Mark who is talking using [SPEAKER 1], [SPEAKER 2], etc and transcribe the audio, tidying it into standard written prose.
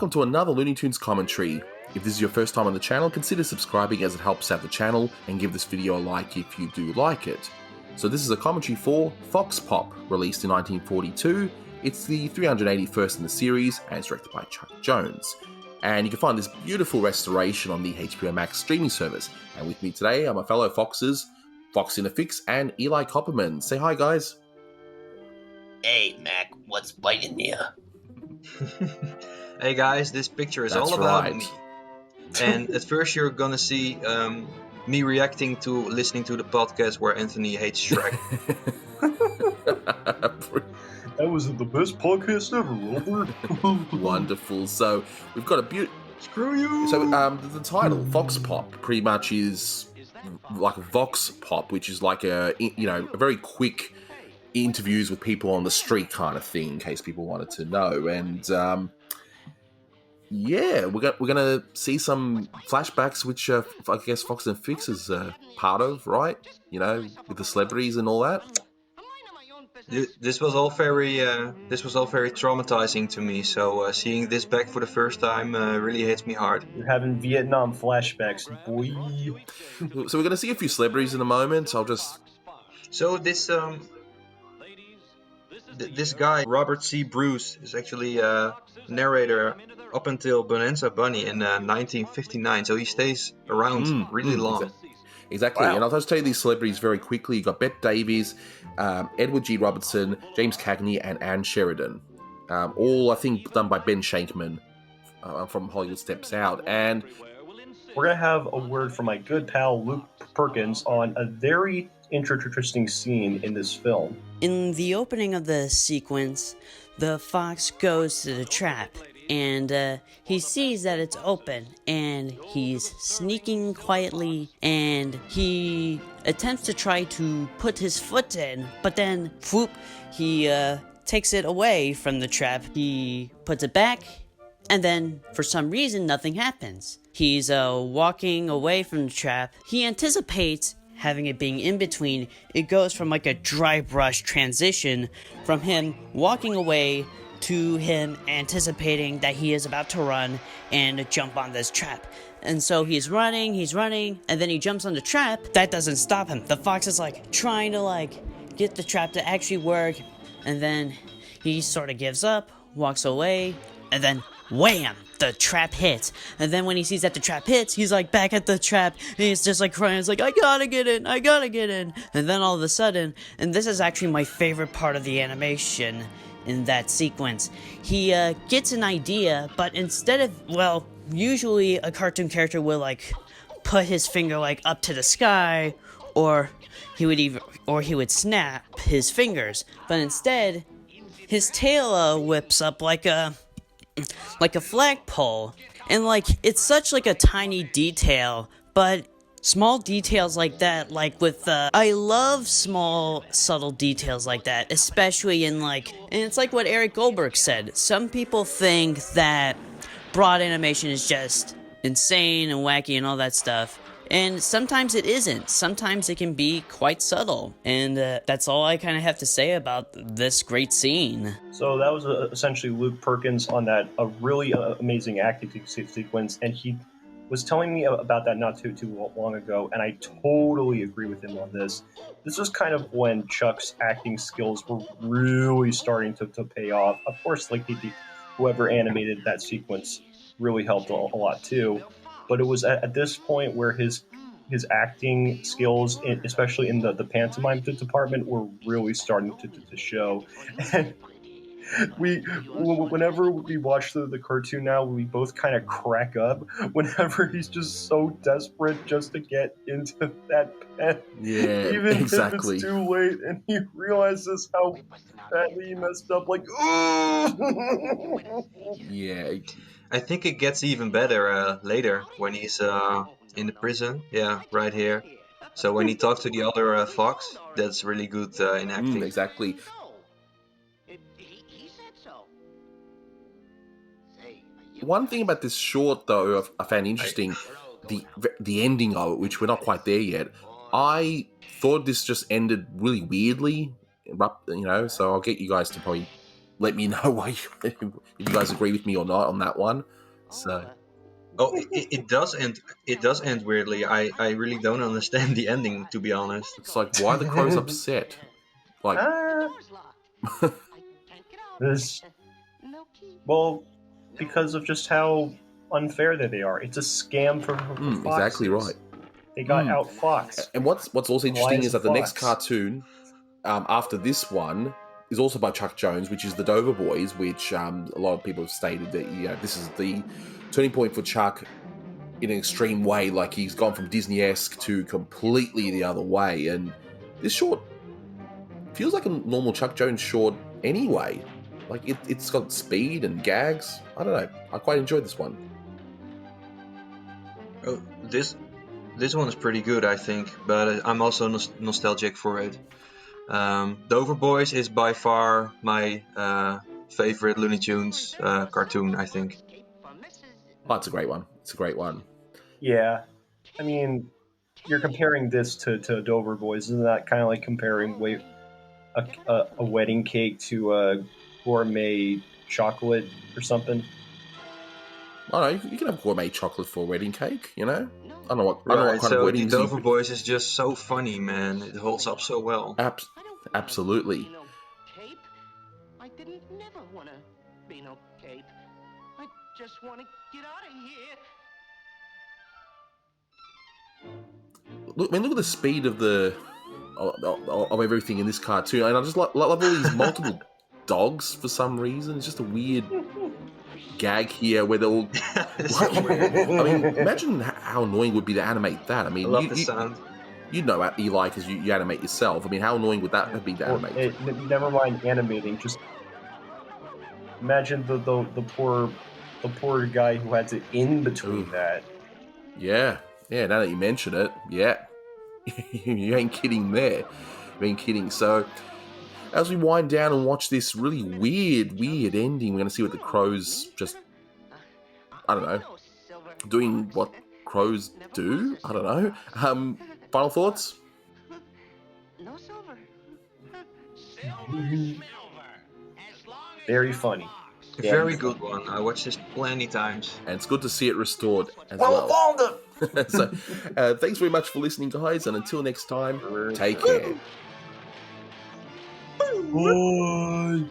[SPEAKER 1] welcome to another Looney Tunes commentary. If this is your first time on the channel, consider subscribing as it helps out the channel, and give this video a like if you do like it. So this is a commentary for Fox Pop, released in 1942. It's the 381st in the series, and it's directed by Chuck Jones. And you can find this beautiful restoration on the HBO Max streaming service. And with me today are my fellow Foxes, FoxinaFix and Eli Copperman. Say hi, guys.
[SPEAKER 2] Hey, Mac, what's biting you?
[SPEAKER 3] Hey guys, this picture is
[SPEAKER 1] That's
[SPEAKER 3] all about
[SPEAKER 1] right.
[SPEAKER 3] me. And at first you're gonna see me reacting to listening to the podcast where Anthony hates Shrek.
[SPEAKER 4] That was the best podcast ever, Robert.
[SPEAKER 1] Wonderful. So we've got a beautiful...
[SPEAKER 4] Screw you!
[SPEAKER 1] So the title, Fox Pop, pretty much is like a Vox Pop, which is like a very quick interviews with people on the street kind of thing, in case people wanted to know. And we're gonna see some flashbacks, which I guess FoxinaFix is part of, right? You know, with the celebrities and all that.
[SPEAKER 3] This was all very traumatizing to me. So seeing this back for the first time really hits me hard.
[SPEAKER 4] You're having Vietnam flashbacks, boy.
[SPEAKER 1] So we're gonna see a few celebrities in a moment.
[SPEAKER 3] So this guy, Robert C. Bruce, is actually a narrator up until Bonanza Bunny in 1959. So he stays around really long.
[SPEAKER 1] Exactly.
[SPEAKER 4] Wow.
[SPEAKER 1] And I'll just tell you these celebrities very quickly. You've got Bette Davis, Edward G. Robertson, James Cagney, and Anne Sheridan. All, I think, done by Ben Shankman from Hollywood Steps Out. And
[SPEAKER 4] We're going to have a word from my good pal Luke Perkins on a very interesting scene in this film.
[SPEAKER 5] In the opening of the sequence, the fox goes to the trap, and he sees that it's open, and he's sneaking quietly, and he attempts to try to put his foot in, but then, whoop, he takes it away from the trap. He puts it back, and then, for some reason, nothing happens. He's walking away from the trap. He anticipates having it being in between. It goes from like a dry brush transition from him walking away to him anticipating that he is about to run and jump on this trap. And so he's running, and then he jumps on the trap. That doesn't stop him. The fox is like trying to get the trap to actually work, and then he sort of gives up, walks away, and then wham! The trap hits. And then when he sees that the trap hits, he's like back at the trap, and he's just like crying. He's like, I gotta get in. And then all of a sudden, and this is actually my favorite part of the animation in that sequence, he gets an idea, but instead of, usually a cartoon character will put his finger up to the sky, or he would snap his fingers, but instead his tail whips up like a flagpole, and it's such a tiny detail, but small details like that, I love small subtle details like that, especially in and it's like what Eric Goldberg said. Some people think that broad animation is just insane and wacky and all that stuff, and sometimes it isn't. Sometimes it can be quite subtle, and that's all I kind of have to say about this great scene.
[SPEAKER 4] So that was essentially Luke Perkins on that really amazing acting sequence, and he was telling me about that not too long ago, and I totally agree with him on this. This was kind of when Chuck's acting skills were really starting to pay off. Of course, whoever animated that sequence really helped a lot too. But it was at this point where his acting skills, especially in the pantomime department, were really starting to show. And whenever we watch the cartoon now, we both kind of crack up whenever he's just so desperate just to get into that pen.
[SPEAKER 1] yeah,
[SPEAKER 4] Even
[SPEAKER 1] exactly.
[SPEAKER 4] if it's too late, and he realizes how badly he messed up.
[SPEAKER 1] Yeah.
[SPEAKER 3] I think it gets even better later when he's in the prison. Yeah, right here. So when he talks to the other fox, that's really good in acting.
[SPEAKER 1] Exactly. One thing about this short, though, I found interesting, the ending of it, which we're not quite there yet. I thought this just ended really weirdly, so I'll get you guys to probably let me know if you guys agree with me or not on that one. So
[SPEAKER 3] Oh, it does end. It does end weirdly. I really don't understand the ending, to be honest.
[SPEAKER 1] it's like, why are the crows upset? Like,
[SPEAKER 4] Ah, this, well, because of just how unfair that they are. It's a scam for foxes.
[SPEAKER 1] exactly right.
[SPEAKER 4] They got
[SPEAKER 1] Mm.
[SPEAKER 4] outfoxed.
[SPEAKER 1] And what's also interesting
[SPEAKER 4] Why
[SPEAKER 1] is that the next
[SPEAKER 4] fox?
[SPEAKER 1] cartoon after this one is also by Chuck Jones, which is the Dover Boys, which a lot of people have stated that this is the turning point for Chuck in an extreme way. Like, he's gone from Disney-esque to completely the other way, and this short feels like a normal Chuck Jones short anyway. Like, it's got speed and gags. I don't know. I quite enjoyed this one.
[SPEAKER 3] Oh, this one's pretty good, I think, but I'm also nostalgic for it. Dover Boys is by far my favorite Looney Tunes cartoon, I think.
[SPEAKER 1] Oh, it's a great one. It's a great one.
[SPEAKER 4] Yeah, I mean, you're comparing this to Dover Boys. Isn't that kind of like comparing a wedding cake to a gourmet chocolate or something?
[SPEAKER 1] I don't know. You can have gourmet chocolate for a wedding cake. I don't know what
[SPEAKER 3] Right,
[SPEAKER 1] kind of
[SPEAKER 3] so the
[SPEAKER 1] weddings
[SPEAKER 3] Dover Boys is just so funny, man. It holds up so well.
[SPEAKER 1] Absolutely.
[SPEAKER 6] I didn't never want to be no cape. I just want to get out of here.
[SPEAKER 1] Look at the speed of of everything in this cartoon, and I just love all these multiple dogs for some reason. It's just a weird gag here where they're all.
[SPEAKER 3] So weird.
[SPEAKER 1] I mean, imagine how annoying it would be to animate that. I mean,
[SPEAKER 3] I love the sound.
[SPEAKER 1] you know Eli, because you animate yourself. I mean, how annoying would that be to
[SPEAKER 4] Well,
[SPEAKER 1] animate?
[SPEAKER 4] never mind animating. Just imagine the poor guy who had to in between
[SPEAKER 1] Ooh.
[SPEAKER 4] that.
[SPEAKER 1] Yeah. Now that you mention it, yeah, you ain't kidding there. You ain't kidding. So, as we wind down and watch this really weird ending, we're going to see what the crows just, I don't know, doing what crows do. I don't know. Final thoughts?
[SPEAKER 6] No silver.
[SPEAKER 4] Very funny.
[SPEAKER 3] Very good one. I watched this plenty times.
[SPEAKER 1] And it's good to see it restored as well. So, thanks very much for listening, guys, and until next time, take care.
[SPEAKER 4] Bye.